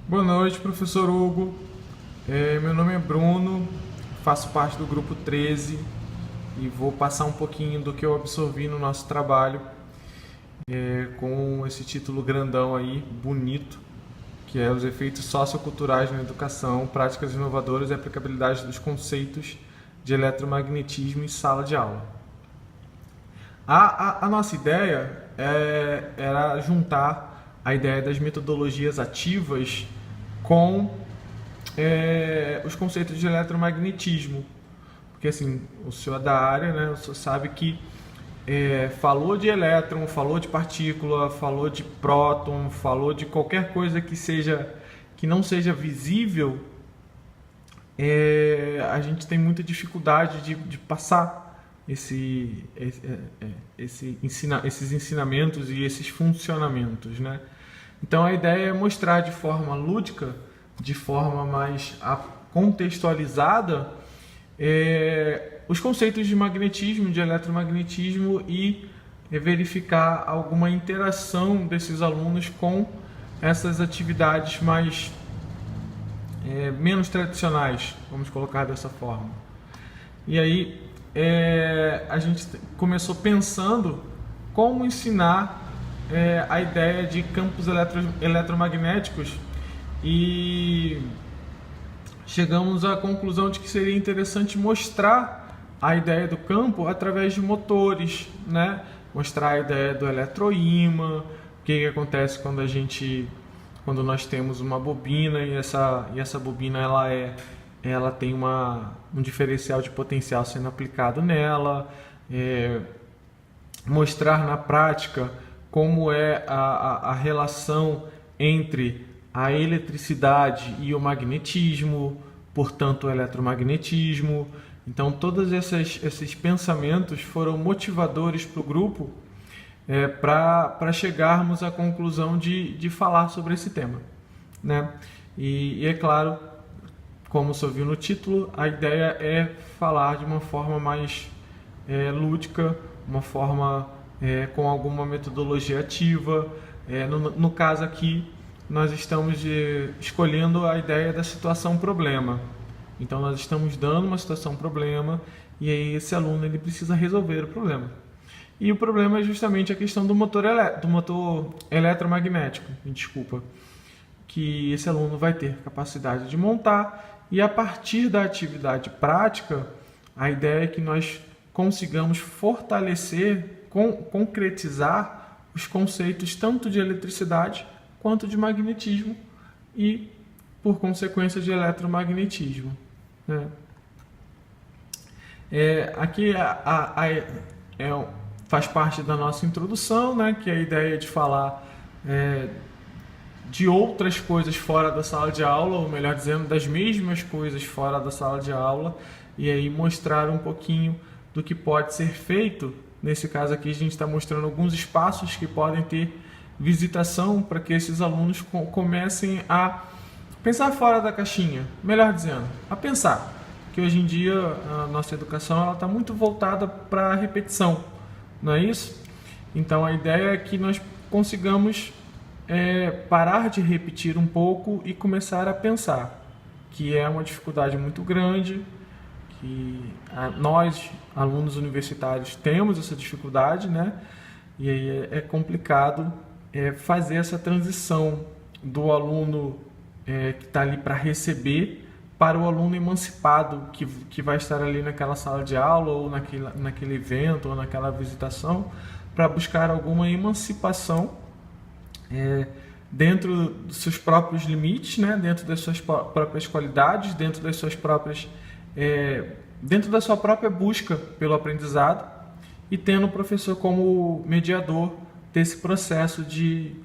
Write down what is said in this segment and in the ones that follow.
Boa noite, professor Hugo. Meu nome é Bruno, faço parte do grupo 13 e vou passar um pouquinho do que eu absorvi no nosso trabalho com esse título grandão aí, bonito, que é os efeitos socioculturais na educação, práticas inovadoras e aplicabilidade dos conceitos de eletromagnetismo em sala de aula. A nossa ideia era juntar a ideia das metodologias ativas com os conceitos de eletromagnetismo. Porque assim, o senhor é da área, né? O senhor sabe que falou de elétron, falou de partícula, falou de próton, falou de qualquer coisa que não seja visível, a gente tem muita dificuldade de passar esses ensinamentos e esses funcionamentos, né? Então a ideia é mostrar de forma lúdica, de forma mais contextualizada, os conceitos de magnetismo, de eletromagnetismo e verificar alguma interação desses alunos com essas atividades menos tradicionais, vamos colocar dessa forma. E aí a gente começou pensando como ensinar a ideia de campos eletromagnéticos e chegamos à conclusão de que seria interessante mostrar a ideia do campo através de motores, né? Mostrar a ideia do eletroímã, o que acontece quando nós temos uma bobina e essa bobina ela tem um diferencial de potencial sendo aplicado nela, mostrar na prática como é a relação entre a eletricidade e o magnetismo, portanto o eletromagnetismo. Então todos esses pensamentos foram motivadores para o grupo para chegarmos à conclusão de falar sobre esse tema, né? E é claro, como você viu no título, a ideia é falar de uma forma mais lúdica, uma forma com alguma metodologia ativa. No caso aqui, nós estamos escolhendo a ideia da situação-problema. Então, nós estamos dando uma situação-problema e aí esse aluno ele precisa resolver o problema. E o problema é justamente a questão do motor eletromagnético, que esse aluno vai ter capacidade de montar, e a partir da atividade prática, a ideia é que nós consigamos fortalecer, concretizar os conceitos tanto de eletricidade quanto de magnetismo e, por consequência, de eletromagnetismo, né? Aqui faz parte da nossa introdução, né, que é a ideia de falar de outras coisas fora da sala de aula, ou melhor dizendo, das mesmas coisas fora da sala de aula, e aí mostrar um pouquinho do que pode ser feito. Nesse caso aqui a gente está mostrando alguns espaços que podem ter visitação para que esses alunos comecem a pensar fora da caixinha, melhor dizendo, a pensar. Que hoje em dia a nossa educação está muito voltada para a repetição, não é isso? Então a ideia é que nós consigamos parar de repetir um pouco e começar a pensar, que é uma dificuldade muito grande, que nós, alunos universitários, temos essa dificuldade, né? E aí é complicado fazer essa transição do aluno que está ali para receber para o aluno emancipado que vai estar ali naquela sala de aula ou naquele evento ou naquela visitação, para buscar alguma emancipação dentro dos seus próprios limites, né? Dentro das suas próprias qualidades, dentro das suas próprias dentro da sua própria busca pelo aprendizado, e tendo o professor como mediador desse processo de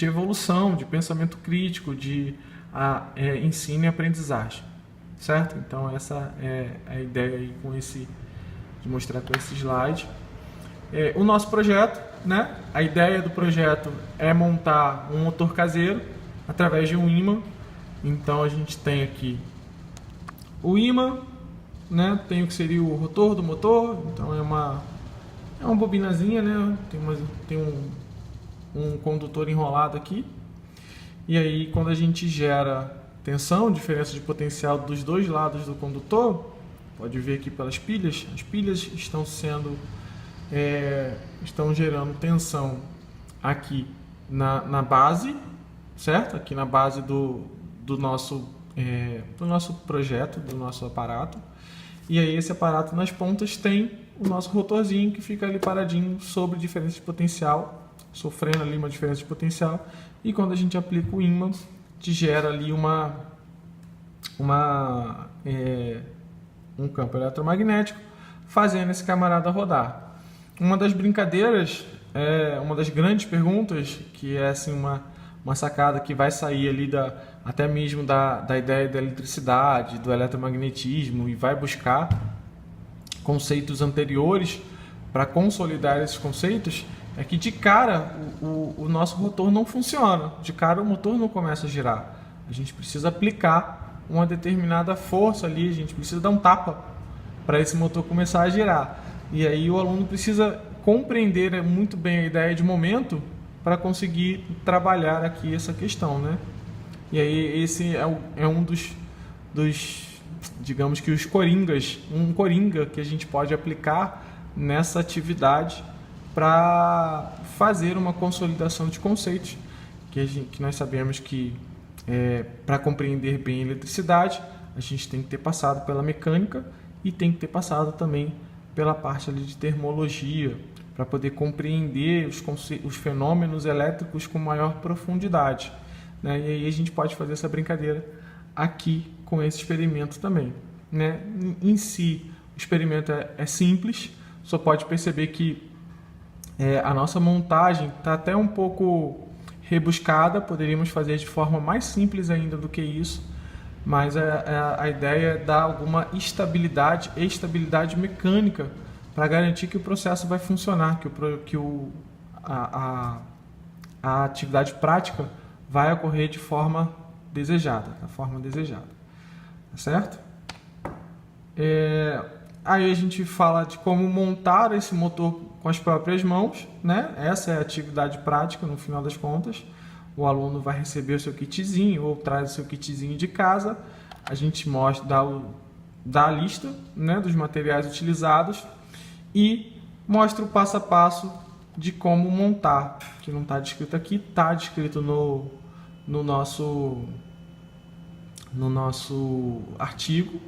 evolução, de pensamento crítico, de ensino e aprendizagem, certo? Então essa é a ideia aí de mostrar com esse slide. O nosso projeto, né? A ideia do projeto é montar um motor caseiro através de um ímã. Então a gente tem aqui o ímã, né? Tem o que seria o rotor do motor. Então é uma bobinazinha, né? Tem um condutor enrolado aqui. E aí, quando a gente gera tensão, diferença de potencial dos dois lados do condutor, pode ver aqui pelas pilhas, as pilhas estão gerando tensão aqui na base, certo? Aqui na base do nosso projeto, do nosso aparato. E aí esse aparato nas pontas tem o nosso rotorzinho que fica ali paradinho sobre diferença de potencial, sofrendo ali uma diferença de potencial. E quando a gente aplica o ímã, te gera ali um campo eletromagnético, fazendo esse camarada rodar. Uma das brincadeiras, uma das grandes perguntas, que é assim uma sacada que vai sair ali até mesmo da ideia da eletricidade, do eletromagnetismo, e vai buscar conceitos anteriores para consolidar esses conceitos, é que de cara o nosso rotor não funciona, de cara o motor não começa a girar. A gente precisa aplicar uma determinada força ali, a gente precisa dar um tapa para esse motor começar a girar. E aí o aluno precisa compreender muito bem a ideia de momento para conseguir trabalhar aqui essa questão, né? E aí esse é um dos, digamos que os coringas, um coringa que a gente pode aplicar nessa atividade para fazer uma consolidação de conceitos, que nós sabemos que para compreender bem a eletricidade, a gente tem que ter passado pela mecânica e tem que ter passado também pela parte ali de termologia, para poder compreender os fenômenos elétricos com maior profundidade, né? E aí a gente pode fazer essa brincadeira aqui com esse experimento também, né? Em si, o experimento é simples, só pode perceber que a nossa montagem está até um pouco rebuscada, poderíamos fazer de forma mais simples ainda do que isso, mas a ideia é dar alguma estabilidade mecânica para garantir que o processo vai funcionar, que a atividade prática vai ocorrer de forma desejada, da forma desejada, tá certo? Aí a gente fala de como montar esse motor com as próprias mãos, né? Essa é a atividade prática, no final das contas. O aluno vai receber o seu kitzinho ou traz o seu kitzinho de casa. A gente dá a lista, né, dos materiais utilizados e mostra o passo a passo de como montar, que não está descrito aqui, está descrito no nosso artigo,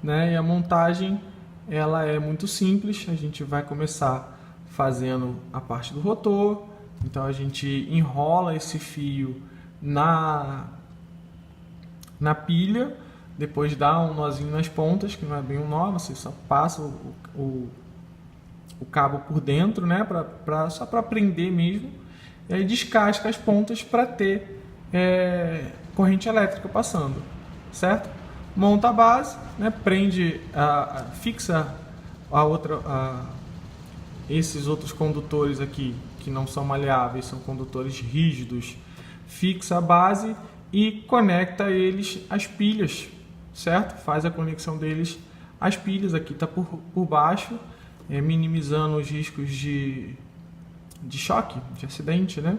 né? E a montagem ela é muito simples. A gente vai começar fazendo a parte do rotor, então a gente enrola esse fio na pilha, depois dá um nozinho nas pontas, que não é bem um nó, você só passa o cabo por dentro, né, só para prender mesmo, e aí descasca as pontas para ter corrente elétrica passando, certo? Monta a base, né, prende, fixa esses outros condutores aqui, que não são maleáveis, são condutores rígidos, fixa a base e conecta eles às pilhas, certo? Faz a conexão deles às pilhas, aqui está por baixo, minimizando os riscos de choque, de acidente, né?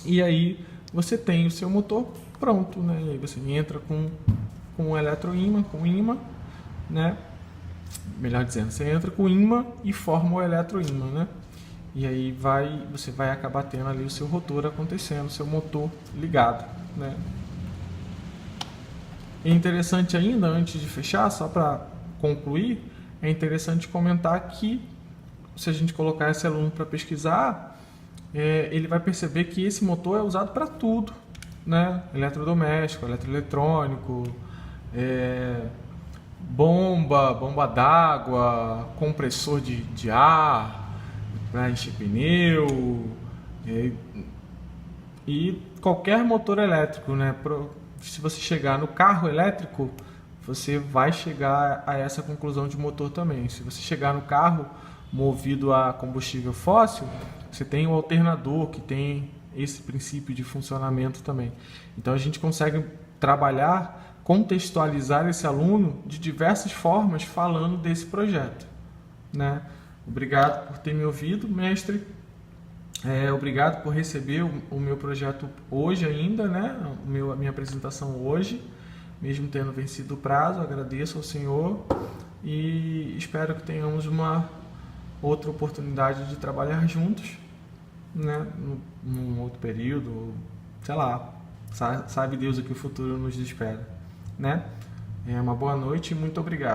E aí você tem o seu motor pronto, né? E aí você entra com o eletroímã, com ímã, né? Melhor dizendo, você entra com o ímã e forma o eletroímã, né? E aí você vai acabar tendo ali o seu rotor acontecendo, o seu motor ligado, né? É interessante ainda, antes de fechar, só para concluir, é interessante comentar que se a gente colocar esse aluno para pesquisar, ele vai perceber que esse motor é usado para tudo, né? Eletrodoméstico, eletroeletrônico, bomba d'água, compressor de ar para encher pneu, e qualquer motor elétrico, né? Se você chegar no carro elétrico, você vai chegar a essa conclusão de motor também. Se você chegar no carro movido a combustível fóssil, você tem o alternador que tem esse princípio de funcionamento também. Então a gente consegue trabalhar, contextualizar esse aluno de diversas formas falando desse projeto, né? Obrigado por ter me ouvido, mestre. Obrigado por receber o meu projeto hoje ainda, né? A minha apresentação hoje, mesmo tendo vencido o prazo. Agradeço ao senhor e espero que tenhamos uma outra oportunidade de trabalhar juntos, né? Num outro período, sei lá, sabe Deus o que o futuro nos espera, né? Uma boa noite e muito obrigado.